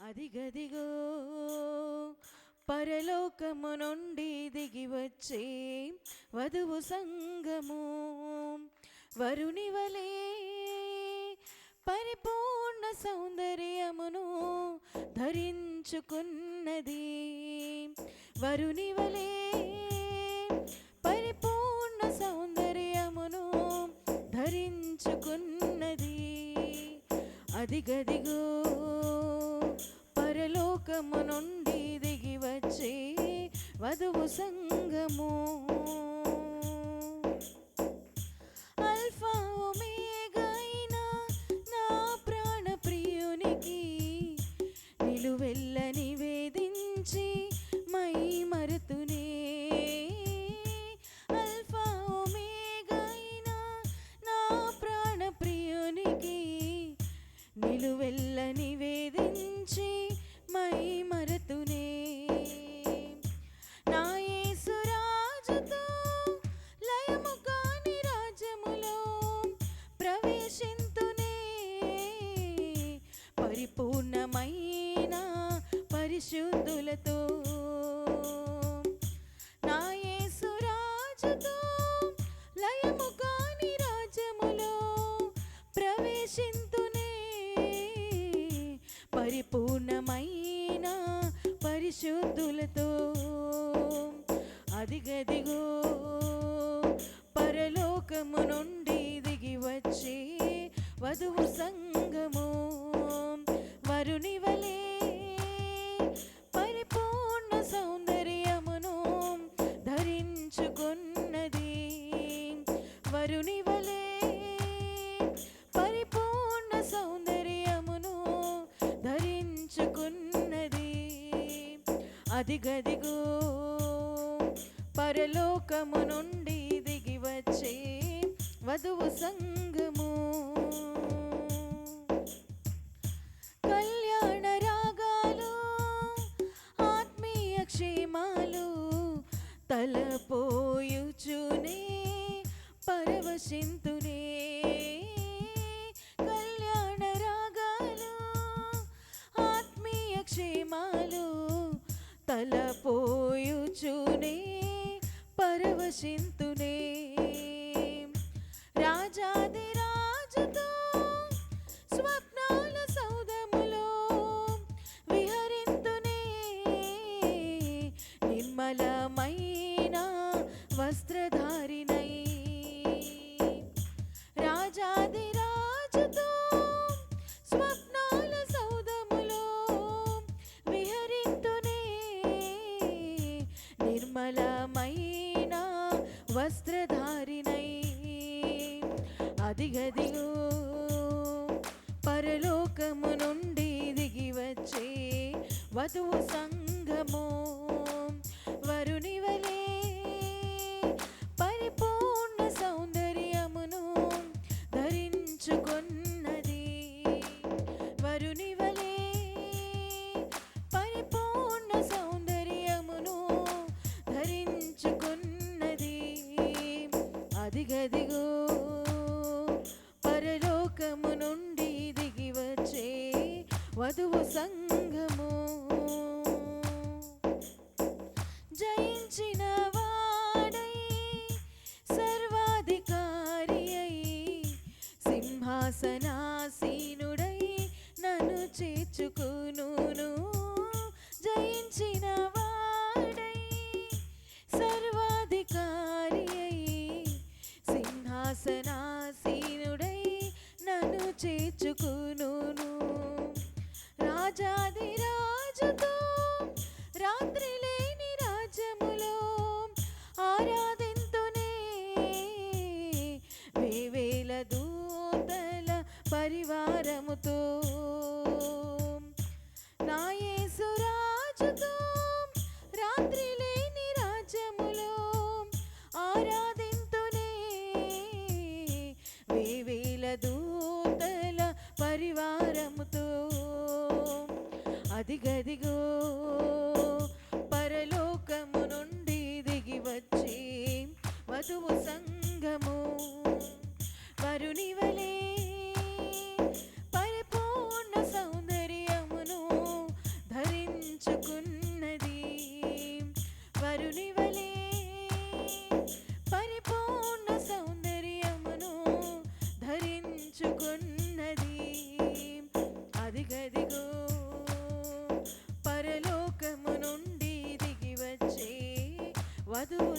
అదిగదిగో పరలోకము నుండి దిగి వచ్చే వధువు సంగము వరుని వలె పరిపూర్ణ సౌందర్యమును ధరించుకున్నది. వరుని వలె పరిపూర్ణ సౌందర్యమును ధరించుకున్నది. అదిగదిగో పరలోకము నుండి దిగి వచ్చే వధువు సంగము. అల్ఫా ఒమేగా అయిన నా ప్రాణ ప్రియునికి నిలువెల్ల నివేదించి మై మరుతునే. అల్ఫా ఒమేగా అయిన నా ప్రాణ ప్రియునికి నిలువెల్ల నివేదించి మై మరుతునే. నా యేసు రాజుతో లయము కాని రాజ్యములో ప్రవేశింతునే. పరిపూర్ణమైన పరిశుద్ధులతో నా యేసు రాజుతో లయము కాని రాజ్యములో ప్రవేశింతునే. పరిపూర్ణమైన పరిశుద్ధులతో. అదిగదిగో పరలోకము నుండి దిగి వచ్చే వధువు సంగము వరుని వలె పరిపూర్ణ సౌందర్యమును ధరించుకున్నది. వరుని వలె పరిపూర్ణ సౌందర్యమును ధరించుకున్నది. అదిగదిగో పరలోకము నుండి దిగి వచ్చే వధువు సంగము. కళ్యాణ రాగాలు ఆత్మీయ క్షేమాలు తలపోయుచునే పరవశింతునే. కళ్యాణ రాగాలు ఆత్మీయ క్షేమాలు తలపోయుచునే పరవశింతునే. రాజాది రాజుతో స్వప్నాల సౌధములో విహరింతునే. నిర్మలమైన వస్త్రధారిణై రాజాది రాజుతో స్వప్నాల సౌధములో విహరింతునే. నిర్మలమైన వస్త్రధారిణై. అదిగదిగో పరలోకము నుండి దిగి వచ్చే వధువు సంగము వరుని వలె పరిపూర్ణ సౌందర్యమును ధరించుకున్నది. వరుని వలె పరిపూర్ణ సౌందర్యమును ధరించుకున్నది. అదిగదిగో పరలోకము నుండి దిగి వచ్చే వధువు సంగము. జయించిన వాడై సర్వాధికారి అయి సింహాసనాసీనుడై నన్ను చేర్చుకును. జయించిన వాడై సర్వాధికారి అయి సింహాసనాసీనుడై నన్ను చేర్చుకును. రాజాది రాజుతో రాత్రి లేని రాజ్యములో ఆరాధింతునే. వేవేల దూతల పరివారముతో నా యేసు రాజుతో రాత్రి లేని రాజ్యములో ఆరాధింతునే. వేవేల దూతల పరివారముతో. అదిగదిగో పరలోకము నుండి దిగి వచ్చే వధువు సంగము వరుని వలె పరిపూర్ణ సౌందర్యమును వధువు